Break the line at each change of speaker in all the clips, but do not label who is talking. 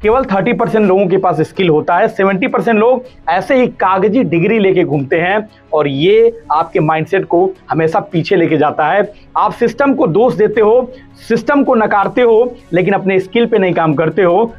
केवल 30% लोगों के पास स्किल होता है। 70% लोग ऐसे ही कागजी डिग्री लेके घूमते हैं और ये आपके माइंडसेट को हमेशा पीछे लेके जाता है। आप सिस्टम को दोष देते हो, सिस्टम को नकारते हो, लेकिन अपने स्किल पे नहीं काम करते हो।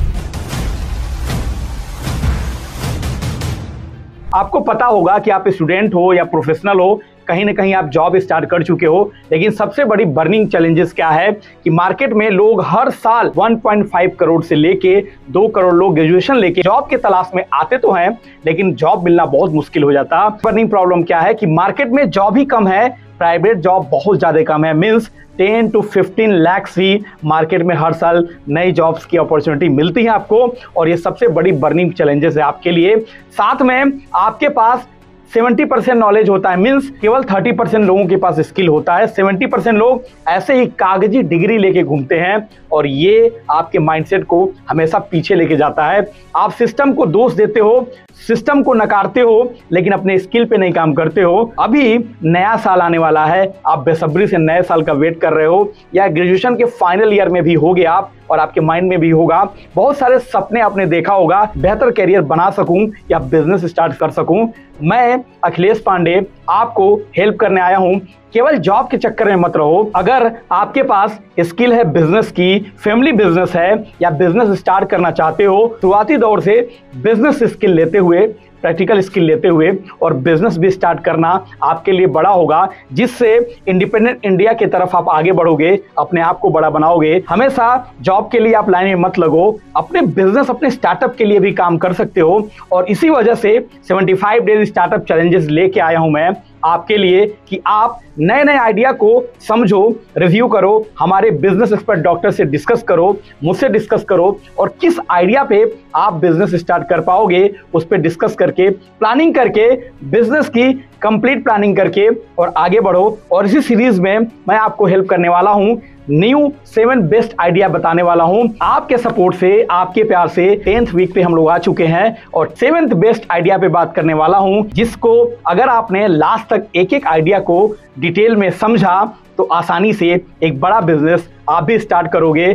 आपको पता होगा कि आप स्टूडेंट हो या प्रोफेशनल हो, कहीं ना कहीं आप जॉब स्टार्ट कर चुके हो, लेकिन सबसे बड़ी बर्निंग चैलेंजेस क्या है कि मार्केट में लोग हर साल 1.5 करोड़ से लेके 2 करोड़ लोग ग्रेजुएशन लेके जॉब के तलाश में आते तो हैं, लेकिन जॉब मिलना बहुत मुश्किल हो जाता। बर्निंग प्रॉब्लम क्या है कि मार्केट में जॉब ही कम है, प्राइवेट जॉब बहुत ज्यादा कम है। Means 10 to 15 lakh he market में हर साल नई जॉब्स की अपॉर्चुनिटी मिलती है आपको, और ये सबसे बड़ी बर्निंग चैलेंजेस है आपके लिए। साथ में आपके पास 70% नॉलेज होता है, मींस केवल 30% लोगों के पास स्किल होता है। 70% लोग ऐसे ही कागजी डिग्री लेके घूमते हैं और ये आपके माइंडसेट को हमेशा पीछे लेके जाता है। आप सिस्टम को दोष देते हो, सिस्टम को नकारते हो, लेकिन अपने स्किल पे नहीं काम करते हो। अभी नया साल आने वाला है, आप बेसब्री से नए साल का वेट कर रहे हो, या ग्रेजुएशन के फाइनल ईयर में भी हो गए आप और आपके माइंड में भी होगा बहुत सारे सपने आपने देखा होगा, बेहतर करियर बना सकूं या बिजनेस स्टार्ट कर सकूं। मैं अखिलेश पांडे आपको हेल्प करने आया हूं। केवल जॉब के चक्कर में मत रहो। अगर आपके पास स्किल है बिजनेस की, फैमिली बिजनेस है या बिजनेस स्टार्ट करना चाहते हो, शुरुआती दौर से बिजनेस स्किल लेते हुए, प्रैक्टिकल स्किल लेते हुए और बिजनेस भी स्टार्ट करना आपके लिए बड़ा होगा, जिससे इंडिपेंडेंट इंडिया की तरफ आप आगे बढ़ोगे, अपने आप को बड़ा बनाओगे। हमेशा जॉब के लिए आप लाइन में मत लगो, अपने बिजनेस, अपने स्टार्टअप के लिए भी काम कर सकते हो। और इसी वजह से 75 डेज स्टार्टअप चैलेंजेस लेके आया हूं मैं आपके लिए कि आप नए नए आइडिया को समझो, रिव्यू करो, हमारे बिजनेस एक्सपर्ट डॉक्टर से डिस्कस करो, मुझसे डिस्कस करो, और किस आइडिया पे आप बिजनेस स्टार्ट कर पाओगे उस पर डिस्कस करके, प्लानिंग करके, बिजनेस की कंप्लीट प्लानिंग करके और आगे बढ़ो। और इसी सीरीज में मैं आपको हेल्प करने वाला हूं, न्यू 7 बेस्ट आइडिया बताने वाला हूं। आपके सपोर्ट से, आपके प्यार से 10th वीक पे हम लोग आ चुके हैं और 7th बेस्ट आइडिया पे बात करने वाला हूं, जिसको अगर आपने लास्ट तक एक एक आइडिया को डिटेल में समझा तो आसानी से एक बड़ा बिजनेस आप भी स्टार्ट करोगे।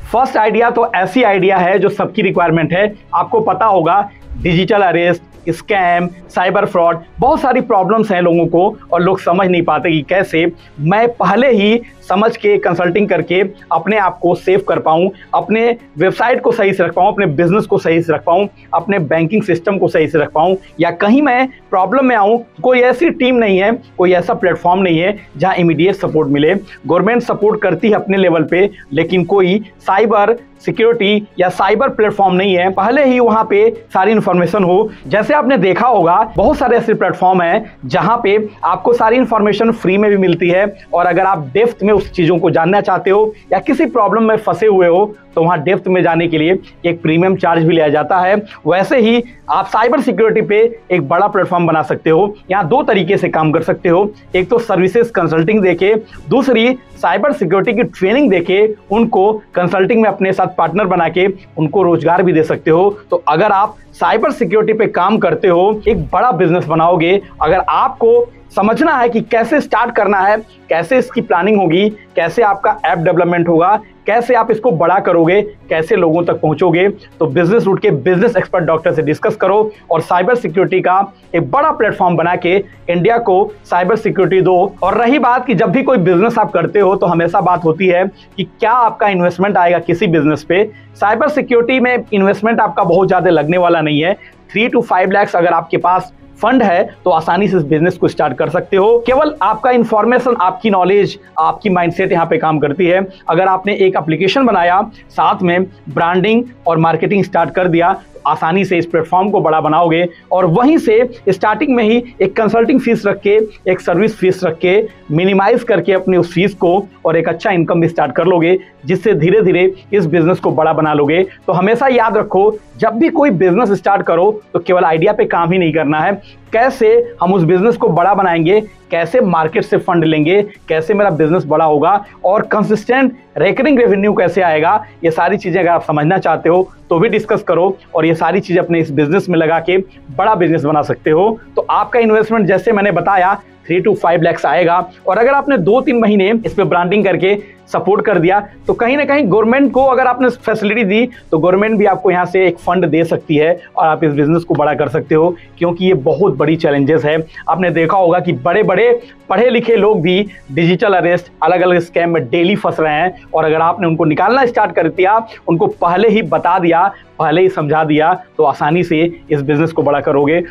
फर्स्ट आइडिया तो ऐसी आइडिया है जो सबकी रिक्वायरमेंट है। आपको पता होगा digital arrest, scam, cyber fraud, बहुत सारी प्रॉब्लम्स हैं लोगों को और लोग समझ नहीं पाते कि कैसे मैं पहले ही समझ के कंसल्टिंग करके अपने आप को सेव कर पाऊं, अपने वेबसाइट को सही से रख पाऊं, अपने बिजनेस को सही से रख पाऊं, अपने बैंकिंग सिस्टम को सही से रख पाऊं, या कहीं मैं प्रॉब्लम में आऊं, कोई ऐसी टीम नहीं है, कोई ऐसा प्लेटफॉर्म नहीं है जहां इमीडिएट सपोर्ट मिले। गवर्नमेंट सपोर्ट करती है अपने लेवल पे, लेकिन कोई साइबर सिक्योरिटी या साइबर प्लेटफॉर्म नहीं है पहले ही वहां पे सारी इंफॉर्मेशन हो। जैसे आपने देखा होगा बहुत सारे ऐसे प्लेटफॉर्म हैं जहां पे आपको सारी इंफॉर्मेशन फ्री में भी मिलती है, और अगर आप डेप्थ में उस चीजों को जानना चाहते हो या किसी प्रॉब्लम में फंसे हुए हो तो वहां डेप्थ में जाने के लिए एक प्रीमियम चार्ज भी लिया जाता है। वैसे ही आप साइबर सिक्योरिटी पे एक बड़ा प्लेटफॉर्म बना सकते हो। यहाँ 2 तरीके से काम कर सकते हो, एक तो सर्विसेज कंसल्टिंग देके, दूसरी साइबर सिक्योरिटी की ट्रेनिंग देके उनको कंसल्टिंग में अपने साथ पार्टनर बना के उनको रोजगार भी दे सकते हो। तो अगर आप साइबर सिक्योरिटी पे काम करते हो, एक बड़ा बिजनेस बनाओगे। अगर आपको समझना है कि कैसे स्टार्ट करना है, कैसे इसकी प्लानिंग होगी, कैसे आपका ऐप डेवलपमेंट होगा, कैसे आप इसको बड़ा करोगे, कैसे लोगों तक पहुंचोगे, तो बिजनेस रूट के बिजनेस एक्सपर्ट डॉक्टर से डिस्कस करो और साइबर सिक्योरिटी का एक बड़ा प्लेटफॉर्म बना के इंडिया को साइबर सिक्योरिटी दो। और रही बात कि जब भी कोई बिजनेस आप करते हो तो हमेशा बात होती है कि क्या आपका इन्वेस्टमेंट आएगा किसी बिजनेस पे। साइबर सिक्योरिटी में इन्वेस्टमेंट आपका बहुत ज्यादा लगने वाला नहीं है। 3 to 5 लाख अगर आपके पास फंड है तो आसानी से इस बिजनेस को स्टार्ट कर सकते हो। केवल आपका इंफॉर्मेशन, आपकी नॉलेज, आपकी माइंडसेट यहाँ पे काम करती है। अगर आपने एक एप्लीकेशन बनाया, साथ में ब्रांडिंग और मार्केटिंग स्टार्ट कर दिया, आसानी से इस प्लेटफॉर्म को बड़ा बनाओगे और वहीं से स्टार्टिंग में ही एक कंसल्टिंग फीस रख के, एक सर्विस फीस रख के मिनिमाइज करके अपनी उस फीस को और एक अच्छा इनकम भी स्टार्ट कर लोगे, जिससे धीरे धीरे इस बिजनेस को बड़ा बना लोगे। तो हमेशा याद रखो, जब भी कोई बिजनेस स्टार्ट करो तो केवल आइडिया पे काम ही नहीं करना है, कैसे हम उस बिजनेस को बड़ा बनाएंगे, कैसे मार्केट से फंड लेंगे, कैसे मेरा बिजनेस बड़ा होगा और कंसिस्टेंट रेकरिंग रेवेन्यू कैसे आएगा। ये सारी चीजें अगर आप समझना चाहते हो तो भी डिस्कस करो और ये सारी चीजें अपने इस बिजनेस में लगा के बड़ा बिजनेस बना सकते हो। तो आपका इन्वेस्टमेंट जैसे मैंने बताया 3 to 5 लाख आएगा। और अगर आपने 2-3 महीने इस पे ब्रांडिंग करके सपोर्ट कर दिया तो कहीं ना कहीं गवर्नमेंट को अगर आपने फैसिलिटी दी तो गवर्नमेंट भी आपको यहाँ से एक फंड दे सकती है और आप इस बिजनेस को बड़ा कर सकते हो, क्योंकि ये बहुत बड़ी चैलेंजेस है। आपने देखा होगा कि बड़े बड़े पढ़े लिखे लोग भी डिजिटल अरेस्ट, अलग अलग स्कैम में डेली फंस रहे हैं, और अगर आपने उनको निकालना स्टार्ट कर दिया, उनको पहले ही बता दिया, पहले ही समझा दिया, तो आसानी से इस बिजनेस को बड़ा करोगे।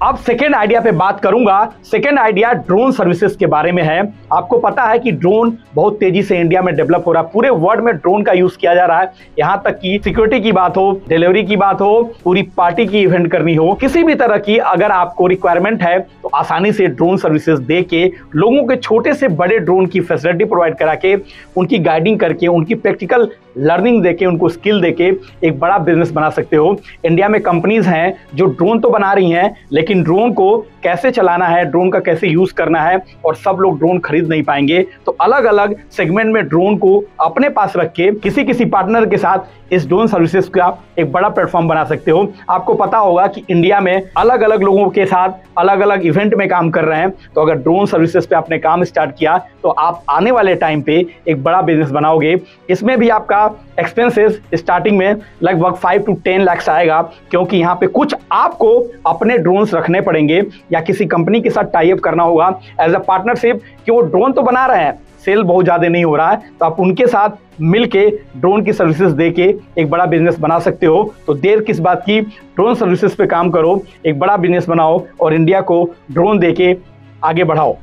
अब सेकेंड आइडिया पे बात करूंगा। सेकेंड आइडिया ड्रोन सर्विसेज के बारे में है। आपको पता है कि ड्रोन बहुत तेजी से इंडिया में डेवलप हो रहा है, पूरे वर्ल्ड में ड्रोन का यूज किया जा रहा है। यहां तक कि सिक्योरिटी की बात हो, डिलीवरी की बात हो, पूरी पार्टी की इवेंट करनी हो, किसी भी तरह की अगर आपको रिक्वायरमेंट है तो आसानी से ड्रोन सर्विसेज दे के लोगों के छोटे से बड़े ड्रोन की फैसिलिटी प्रोवाइड करा के, उनकी गाइडिंग करके, उनकी प्रैक्टिकल लर्निंग देके, उनको स्किल देके एक बड़ा बिजनेस बना सकते हो। इंडिया में कंपनीज हैं जो ड्रोन तो बना रही हैं, लेकिन ड्रोन को कैसे चलाना है, ड्रोन का कैसे यूज करना है, और सब लोग ड्रोन खरीद नहीं पाएंगे। तो अलग अलग सेगमेंट में ड्रोन को अपने पास रख के किसी किसी पार्टनर के साथ इस ड्रोन सर्विसेज का एक बड़ा प्लेटफॉर्म बना सकते हो। आपको पता होगा कि इंडिया में अलग अलग लोगों के साथ अलग अलग इवेंट में काम कर रहे हैं, तो अगर ड्रोन सर्विसेज पे आपने काम स्टार्ट किया तो आप आने वाले टाइम पे एक बड़ा बिजनेस बनाओगे। इसमें भी आपका एक्सपेंसेस स्टार्टिंग में लगभग 5 to 10 लाख आएगा, क्योंकि यहाँ पे कुछ आपको अपने ड्रोन्स रखने पड़ेंगे या किसी कंपनी के साथ टाई अप करना होगा एज अ पार्टनरशिप, कि वो ड्रोन तो बना रहे हैं, सेल बहुत ज्यादा नहीं हो रहा है, तो आप उनके साथ मिलके ड्रोन की सर्विसेज देके एक बड़ा बिजनेस बना सकते हो। तो देर किस बात की, ड्रोन सर्विसेज पे काम करो, एक बड़ा बिजनेस बनाओ और इंडिया को ड्रोन देके आगे बढ़ाओ।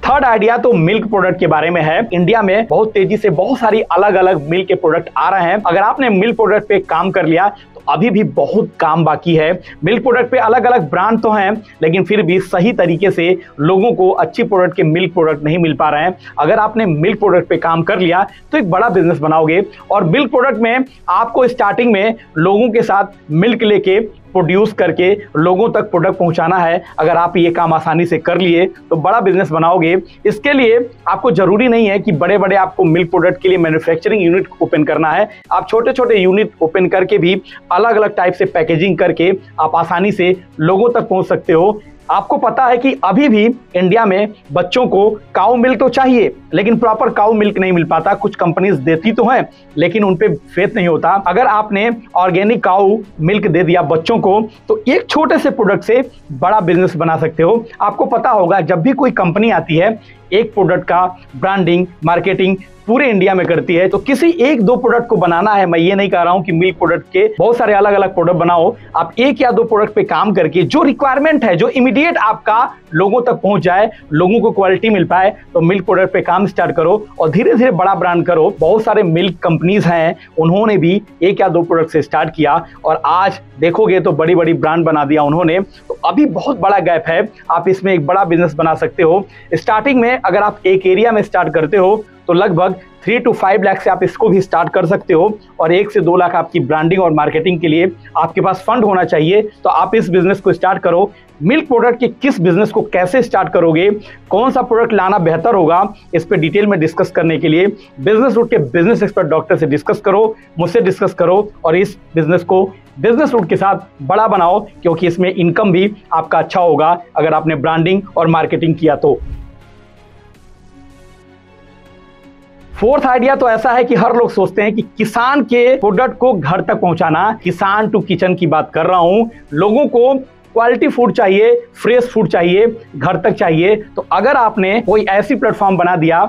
थर्ड आइडिया तो मिल्क प्रोडक्ट के बारे में है। इंडिया में बहुत तेजी से बहुत सारी अलग अलग मिल्क के प्रोडक्ट आ रहे हैं। अगर आपने मिल्क प्रोडक्ट पे काम कर लिया तो अभी भी बहुत काम बाकी है। मिल्क प्रोडक्ट पे अलग अलग ब्रांड तो हैं, लेकिन फिर भी सही तरीके से लोगों को अच्छी प्रोडक्ट के मिल्क प्रोडक्ट नहीं मिल पा रहे हैं। अगर आपने मिल्क प्रोडक्ट पे काम कर लिया तो एक बड़ा बिजनेस बनाओगे। और मिल्क प्रोडक्ट में आपको स्टार्टिंग में लोगों के साथ मिल्क लेके प्रोड्यूस करके लोगों तक प्रोडक्ट पहुंचाना है। अगर आप ये काम आसानी से कर लिए तो बड़ा बिजनेस बनाओगे। इसके लिए आपको जरूरी नहीं है कि बड़े बड़े आपको मिल्क प्रोडक्ट के लिए मैन्युफैक्चरिंग यूनिट ओपन करना है। आप छोटे छोटे यूनिट ओपन करके भी अलग अलग टाइप से पैकेजिंग करके आप आसानी से लोगों तक पहुंच सकते हो। आपको पता है कि अभी भी इंडिया में बच्चों को काऊ मिल्क तो चाहिए, लेकिन प्रॉपर काऊ मिल्क नहीं मिल पाता। कुछ कंपनीज देती तो हैं, लेकिन उन पे फेथ नहीं होता। अगर आपने ऑर्गेनिक काऊ मिल्क दे दिया बच्चों को तो एक छोटे से प्रोडक्ट से बड़ा बिजनेस बना सकते हो। आपको पता होगा जब भी कोई कंपनी आती है, एक प्रोडक्ट का ब्रांडिंग, मार्केटिंग पूरे इंडिया में करती है, तो किसी एक दो प्रोडक्ट को बनाना है। मैं ये नहीं कह रहा हूं कि मिल्क प्रोडक्ट के बहुत सारे अलग अलग प्रोडक्ट बनाओ। आप एक या दो प्रोडक्ट पे काम करके जो रिक्वायरमेंट है, जो इमीडिएट आपका लोगों तक पहुंच जाए, लोगों को क्वालिटी मिल पाए, तो मिल्क प्रोडक्ट पे काम स्टार्ट करो और धीरे धीरे बड़ा ब्रांड करो। बहुत सारे मिल्क कंपनीज हैं, उन्होंने भी एक या दो प्रोडक्ट से स्टार्ट किया और आज देखोगे तो बड़ी बड़ी ब्रांड बना दिया उन्होंने। तो अभी बहुत बड़ा गैप है, आप इसमें एक बड़ा बिजनेस बना सकते हो। स्टार्टिंग में अगर आप एक एरिया में स्टार्ट करते हो तो लगभग 3 to 5 लाख से आप इसको भी स्टार्ट कर सकते हो, और 1 से 2 लाख आपकी ब्रांडिंग और मार्केटिंग के लिए आपके पास फंड होना चाहिए। तो आप इस बिजनेस को स्टार्ट करो। मिल्क प्रोडक्ट के किस बिजनेस को कैसे स्टार्ट करोगे, कौन सा प्रोडक्ट लाना बेहतर होगा, इस पे डिटेल में डिस्कस करने के लिए बिजनेस रूट के बिजनेस एक्सपर्ट डॉक्टर से डिस्कस करो, मुझसे डिस्कस करो और इस बिजनेस को बिजनेस रूट के साथ बड़ा बनाओ, क्योंकि इसमें इनकम भी आपका अच्छा होगा अगर आपने ब्रांडिंग और मार्केटिंग किया तो। फोर्थ आइडिया तो ऐसा है कि हर लोग सोचते हैं कि किसान के प्रोडक्ट को घर तक पहुंचाना, किसान टू किचन की बात कर रहा हूं। लोगों को क्वालिटी फूड चाहिए, फ्रेश फूड चाहिए, घर तक चाहिए। तो अगर आपने कोई ऐसी प्लेटफॉर्म बना दिया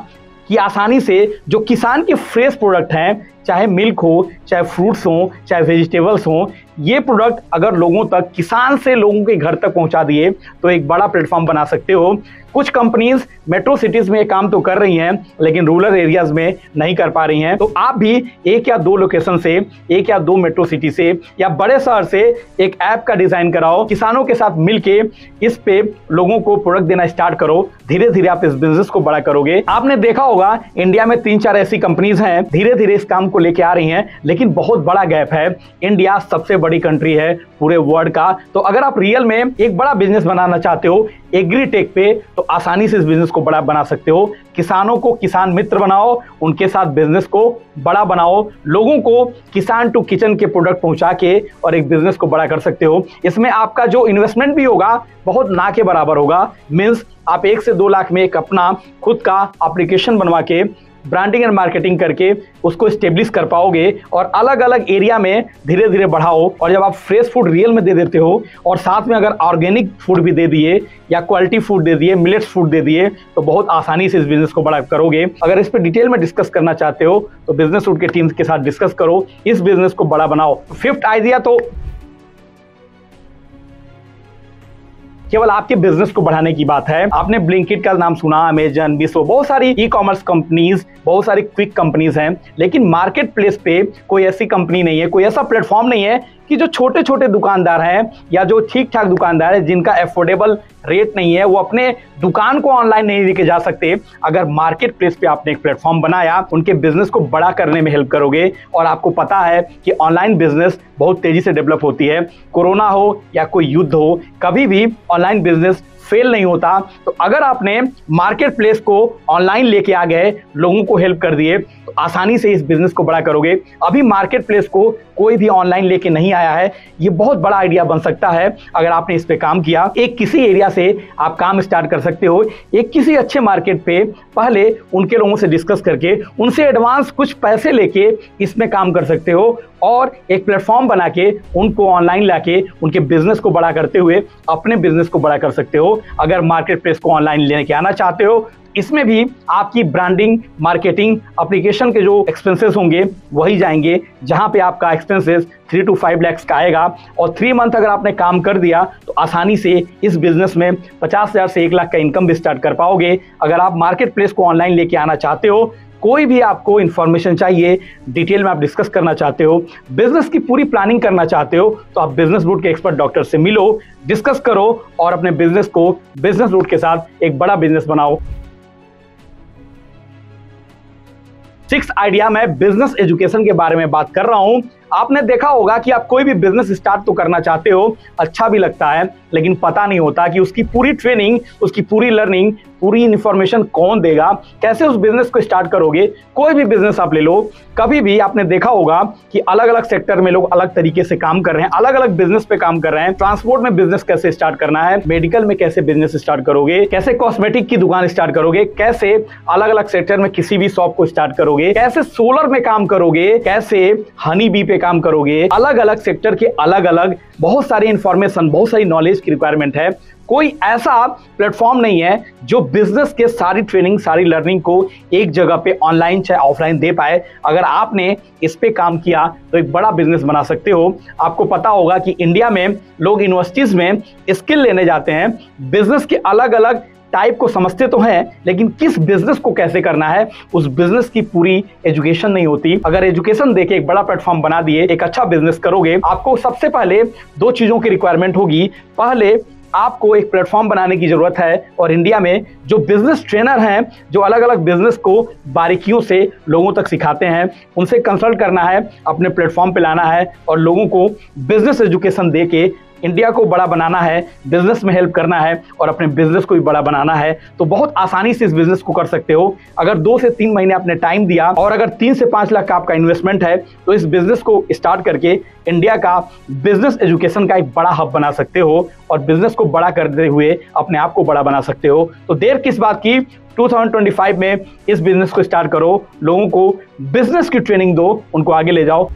कि आसानी से जो किसान के फ्रेश प्रोडक्ट हैं, चाहे मिल्क हो, चाहे फ्रूट्स हो, चाहे वेजिटेबल्स हो, ये प्रोडक्ट अगर लोगों तक, किसान से लोगों के घर तक पहुंचा दिए तो एक बड़ा प्लेटफॉर्म बना सकते हो। कुछ कंपनीज मेट्रो सिटीज में ये काम तो कर रही हैं, लेकिन रूरल एरियाज में नहीं कर पा रही हैं। तो आप भी एक या दो लोकेशन से, एक या दो मेट्रो सिटी से या बड़े शहर से एक ऐप का डिजाइन कराओ, किसानों के साथ मिलके इस पे लोगों को प्रोडक्ट देना स्टार्ट करो। धीरे धीरे आप इस बिजनेस को बड़ा करोगे। आपने देखा होगा इंडिया में 3-4 ऐसी कंपनीज हैं, धीरे धीरे इस काम को लेके आ रही हैं, लेकिन बहुत बड़ा गैप है। इंडिया सबसे बड़ी कंट्री है पूरे वर्ल्ड का, तो अगर आप रियल में एक बड़ा बिजनेस बनाना चाहते हो एग्रीटेक पे, तो आसानी से इस बिजनेस को बड़ा बना सकते हो। किसानों को किसान मित्र बनाओ, उनके साथ बिजनेस को बड़ा बनाओ, लोगों को किसान टू किचन के प्रोडक्ट पहुंचा के और एक बिजनेस को बड़ा कर सकते हो। इसमें आपका जो इन्वेस्टमेंट भी होगा बहुत ना के बराबर होगा। मीन्स आप 1 से 2 लाख में एक अपना खुद का एप्लीकेशन बनवा के ब्रांडिंग एंड मार्केटिंग करके उसको स्टेब्लिश कर पाओगे और अलग अलग एरिया में धीरे धीरे बढ़ाओ। और जब आप फ्रेश फूड रियल में दे देते हो और साथ में अगर ऑर्गेनिक फूड भी दे दिए या क्वालिटी फूड दे दिए, मिलेट्स फूड दे दिए, तो बहुत आसानी से इस बिजनेस को बड़ा करोगे। अगर इस पर डिटेल में डिस्कस करना चाहते हो तो बिजनेस रूट के टीम के साथ डिस्कस करो, इस बिजनेस को बड़ा बनाओ। 5th आइडिया तो केवल आपके बिजनेस को बढ़ाने की बात है। आपने ब्लिंकिट का नाम सुना, अमेजन, मीशो, बहुत सारी ई कॉमर्स कंपनीज, बहुत सारी क्विक कंपनीज हैं, लेकिन मार्केट प्लेस पे कोई ऐसी कंपनी नहीं है, कोई ऐसा प्लेटफॉर्म नहीं है कि जो छोटे छोटे दुकानदार हैं या जो ठीक ठाक दुकानदार है जिनका एफोर्डेबल रेट नहीं है, वो अपने दुकान को ऑनलाइन नहीं लेके जा सकते। अगर मार्केट प्लेस पे आपने एक प्लेटफॉर्म बनाया, उनके बिजनेस को बड़ा करने में हेल्प करोगे। और आपको पता है कि ऑनलाइन बिजनेस बहुत तेजी से डेवलप होती है। कोरोना हो या कोई युद्ध हो, कभी भी ऑनलाइन बिजनेस फेल नहीं होता। तो अगर आपने मार्केट प्लेस को ऑनलाइन लेके आ गए, लोगों को हेल्प कर दिए, तो आसानी से इस बिजनेस को बड़ा करोगे। अभी मार्केट प्लेस को कोई भी ऑनलाइन लेके नहीं आया है, ये बहुत बड़ा आइडिया बन सकता है अगर आपने इस पे काम किया। एक किसी एरिया से आप काम स्टार्ट कर सकते हो, एक किसी अच्छे मार्केट पे पहले उनके लोगों से डिस्कस करके उनसे एडवांस कुछ पैसे लेके इसमें काम कर सकते हो और एक प्लेटफॉर्म बना के उनको ऑनलाइन लाके उनके बिजनेस को बड़ा करते हुए अपने बिजनेस को बड़ा कर सकते हो। अगर मार्केट प्लेस को ऑनलाइन लेके आना चाहते हो, इसमें भी आपकी ब्रांडिंग, मार्केटिंग, एप्लीकेशन के जो एक्सपेंसेस होंगे वही जाएंगे, जहां पे आपका एक्सपेंसेस 3 to 5 लाख का आएगा। और 3 मंथ अगर आपने काम कर दिया तो आसानी से इस बिजनेस में 50,000 से 1 लाख का इनकम भी स्टार्ट कर पाओगे। अगर आप मार्केट प्लेस को ऑनलाइन लेके आना चाहते हो, कोई भी आपको इंफॉर्मेशन चाहिए, डिटेल में आप डिस्कस करना चाहते हो, बिजनेस की पूरी प्लानिंग करना चाहते हो, तो आप बिजनेस रूट के एक्सपर्ट डॉक्टर से मिलो, डिस्कस करो और अपने बिजनेस को बिजनेस रूट के साथ एक बड़ा बिजनेस बनाओ। 6th आइडिया, मैं बिजनेस एजुकेशन के बारे में बात कर रहा हूं। आपने देखा होगा कि आप कोई भी बिजनेस स्टार्ट तो करना चाहते हो, अच्छा भी लगता है, लेकिन पता नहीं होता कि उसकी पूरी ट्रेनिंग, उसकी पूरी लर्निंग, पूरी इन्फॉर्मेशन कौन देगा, कैसे उस बिजनेस को स्टार्ट करोगे। कोई भी बिजनेस आप ले लो, कभी भी आपने देखा होगा कि अलग अलग सेक्टर में लोग अलग तरीके से काम कर रहे हैं, अलग अलग बिजनेस पे काम कर रहे हैं। ट्रांसपोर्ट में बिजनेस कैसे स्टार्ट करना है, मेडिकल में कैसे बिजनेस स्टार्ट करोगे, कैसे कॉस्मेटिक की दुकान स्टार्ट करोगे, कैसे अलग अलग सेक्टर में किसी भी शॉप को स्टार्ट करोगे, कैसे सोलर में काम करोगे, कैसे हनी बी पे काम करोगे। अलग अलग सेक्टर के अलग अलग बहुत सारी इंफॉर्मेशन, बहुत सारी नॉलेज की रिक्वायरमेंट है। कोई ऐसा प्लेटफॉर्म नहीं है जो बिजनेस के सारी ट्रेनिंग, सारी लर्निंग को एक जगह पे ऑनलाइन चाहे ऑफलाइन दे पाए। अगर आपने इस पे काम किया तो एक बड़ा बिजनेस बना सकते हो। आपको पता होगा कि इंडिया में लोग यूनिवर्सिटीज में स्किल लेने जाते हैं, बिजनेस के अलग अलग टाइप को समझते तो हैं, लेकिन किस बिजनेस को कैसे करना है उस बिजनेस की पूरी एजुकेशन नहीं होती। अगर एजुकेशन देके एक बड़ा प्लेटफॉर्म बना दिए, एक अच्छा बिजनेस करोगे, आपको सबसे पहले 2 चीजों की रिक्वायरमेंट होगी। पहले आपको एक प्लेटफॉर्म बनाने की जरूरत है और इंडिया में जो बिजनेस ट्रेनर हैं, जो अलग अलग बिजनेस को बारीकियों से लोगों तक सिखाते हैं, उनसे कंसल्ट करना है, अपने प्लेटफॉर्म पे लाना है और लोगों को बिजनेस एजुकेशन दे के इंडिया को बड़ा बनाना है, बिजनेस में हेल्प करना है और अपने बिजनेस को भी बड़ा बनाना है। तो बहुत आसानी से इस बिजनेस को कर सकते हो। अगर 2 से 3 महीने आपने टाइम दिया और अगर 3 से 5 लाख का आपका इन्वेस्टमेंट है, तो इस बिजनेस को स्टार्ट करके इंडिया का बिजनेस एजुकेशन का एक बड़ा हब बना सकते हो और बिजनेस को बड़ा करते हुए अपने आप को बड़ा बना सकते हो। तो देर किस बात की, 2025 में इस बिजनेस को स्टार्ट करो, लोगों को बिजनेस की ट्रेनिंग दो, उनको आगे ले जाओ।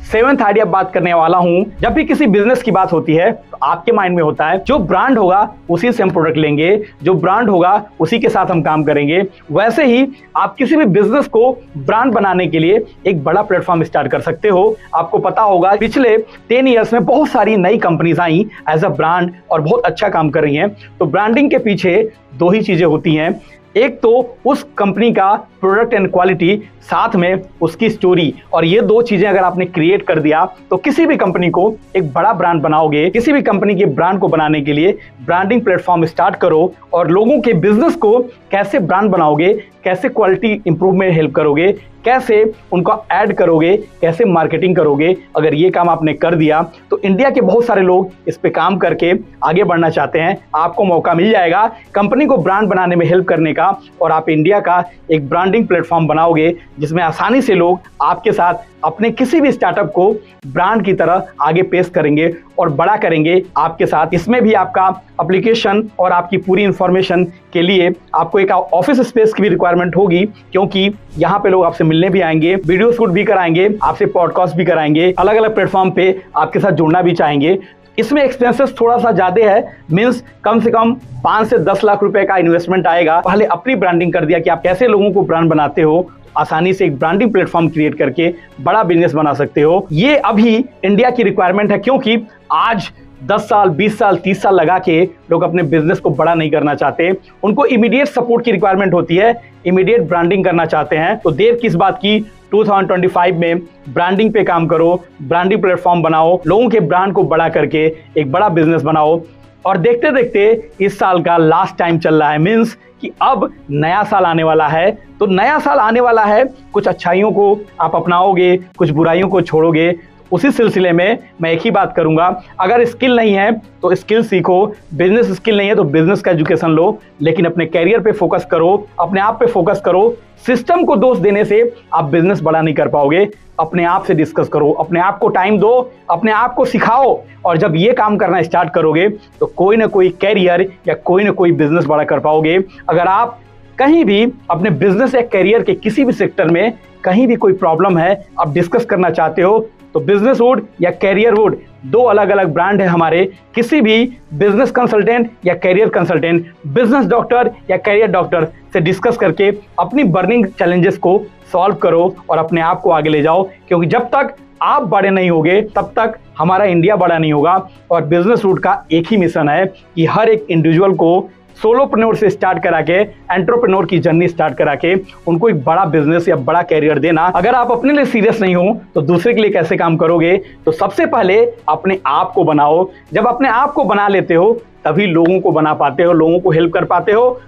7th आइडिया बात करने वाला हूं। जब भी किसी बिजनेस की बात होती है तो आपके माइंड में होता है जो ब्रांड होगा उसी से हम प्रोडक्ट लेंगे, जो ब्रांड होगा उसी के साथ हम काम करेंगे। वैसे ही आप किसी भी बिजनेस को ब्रांड बनाने के लिए एक बड़ा प्लेटफॉर्म स्टार्ट कर सकते हो। आपको पता होगा पिछले 10 ईयर्स में बहुत सारी नई कंपनीज आई एज अ ब्रांड और बहुत अच्छा काम कर रही हैं। तो ब्रांडिंग के पीछे 2 ही चीजें होती हैं, एक तो उस कंपनी का प्रोडक्ट एंड क्वालिटी, साथ में उसकी स्टोरी। और ये 2 चीजें अगर आपने क्रिएट कर दिया तो किसी भी कंपनी को एक बड़ा ब्रांड बनाओगे। किसी भी कंपनी के ब्रांड को बनाने के लिए ब्रांडिंग प्लेटफॉर्म स्टार्ट करो और लोगों के बिजनेस को कैसे ब्रांड बनाओगे, कैसे क्वालिटी इंप्रूव में हेल्प करोगे, कैसे उनको ऐड करोगे, कैसे मार्केटिंग करोगे। अगर ये काम आपने कर दिया तो इंडिया के बहुत सारे लोग इस पे काम करके आगे बढ़ना चाहते हैं। आपको मौका मिल जाएगा कंपनी को ब्रांड बनाने में हेल्प करने का, और आप इंडिया का एक ब्रांडिंग प्लेटफॉर्म बनाओगे जिसमें आसानी से लोग आपके साथ अपने किसी भी स्टार्टअप को ब्रांड की तरह आगे पेश करेंगे और बड़ा करेंगे आपके साथ। इसमें भी आपका एप्लीकेशन और आपकी पूरी इंफॉर्मेशन के लिए आपको एक ऑफिस स्पेस की भी रिक्वायरमेंट होगी, क्योंकि यहाँ पे लोग आपसे मिलने भी आएंगे, वीडियो शूट भी कराएंगे, आपसे पॉडकास्ट भी कराएंगे, अलग अलग प्लेटफॉर्म पे आपके साथ जुड़ना भी चाहेंगे। इसमें एक्सपेंसेस थोड़ा सा ज्यादा है, मींस कम से कम 5 से 10 लाख रुपए का इन्वेस्टमेंट आएगा। पहले अपनी ब्रांडिंग कर दिया कि आप कैसे लोगों को ब्रांड बनाते हो, आसानी से एक ब्रांडिंग प्लेटफॉर्म क्रिएट करके बड़ा बिजनेस बना सकते हो। ये अभी इंडिया की रिक्वायरमेंट है, क्योंकि आज 10 साल 20 साल 30 साल लगा के लोग अपने बिजनेस को बड़ा नहीं करना चाहते। उनको इमीडिएट सपोर्ट की रिक्वायरमेंट होती है, इमीडिएट ब्रांडिंग करना चाहते हैं। तो देर किस बात की, 2025 में ब्रांडिंग पे काम करो, ब्रांडिंग प्लेटफॉर्म बनाओ, लोगों के ब्रांड को बड़ा करके एक बड़ा बिजनेस बनाओ। और देखते देखते इस साल का लास्ट टाइम चल रहा है, मीन्स कि अब नया साल आने वाला है। तो नया साल आने वाला है, कुछ अच्छाइयों को आप अपनाओगे, कुछ बुराइयों को छोड़ोगे। उसी सिलसिले में मैं एक ही बात करूंगा, अगर स्किल नहीं है तो स्किल सीखो, बिजनेस स्किल नहीं है तो बिजनेस का एजुकेशन लो, लेकिन अपने कैरियर पे फोकस करो, अपने आप पे फोकस करो। सिस्टम को दोष देने से आप बिजनेस बड़ा नहीं कर पाओगे। अपने आप से डिस्कस करो, अपने आप को टाइम दो, अपने आप को सिखाओ, और जब ये काम करना स्टार्ट करोगे तो कोई ना कोई कैरियर या कोई ना कोई बिजनेस बड़ा कर पाओगे। अगर आप कहीं भी अपने बिजनेस या कैरियर के किसी भी सेक्टर में कहीं भी कोई प्रॉब्लम है, आप डिस्कस करना चाहते हो, तो बिजनेस वुड या कैरियर वुड 2 अलग अलग ब्रांड है हमारे। किसी भी बिजनेस कंसल्टेंट या कैरियर कंसल्टेंट, बिजनेस डॉक्टर या कैरियर डॉक्टर से डिस्कस करके अपनी बर्निंग चैलेंजेस को सॉल्व करो और अपने आप को आगे ले जाओ, क्योंकि जब तक आप बड़े नहीं होगे तब तक हमारा इंडिया बड़ा नहीं होगा। और बिजनेस रूट का एक ही मिशन है कि हर एक इंडिविजुअल को सोलोप्रेन्योर से स्टार्ट करा के एंटरप्रेन्योर की जर्नी स्टार्ट करा के उनको एक बड़ा बिजनेस या बड़ा कैरियर देना। अगर आप अपने लिए सीरियस नहीं हो तो दूसरे के लिए कैसे काम करोगे। तो सबसे पहले अपने आप को बनाओ। जब अपने आप को बना लेते हो तभी लोगों को बना पाते हो, लोगों को हेल्प कर पाते हो।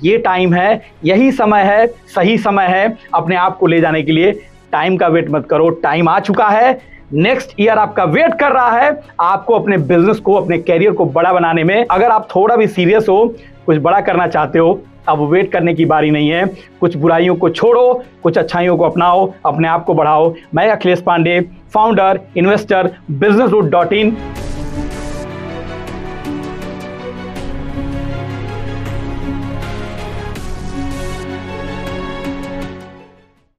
ये टाइम है, यही समय है, सही समय है अपने आप को ले जाने के लिए। टाइम का वेट मत करो, टाइम आ चुका है। नेक्स्ट ईयर आपका वेट कर रहा है आपको अपने बिजनेस को, अपने कैरियर को बड़ा बनाने में। अगर आप थोड़ा भी सीरियस हो, कुछ बड़ा करना चाहते हो, अब वेट करने की बारी नहीं है। कुछ बुराइयों को छोड़ो, कुछ अच्छाइयों को अपनाओ, अपने आप को बढ़ाओ। मैं Akhilesh Pandey, founder, investor, businessroot.in।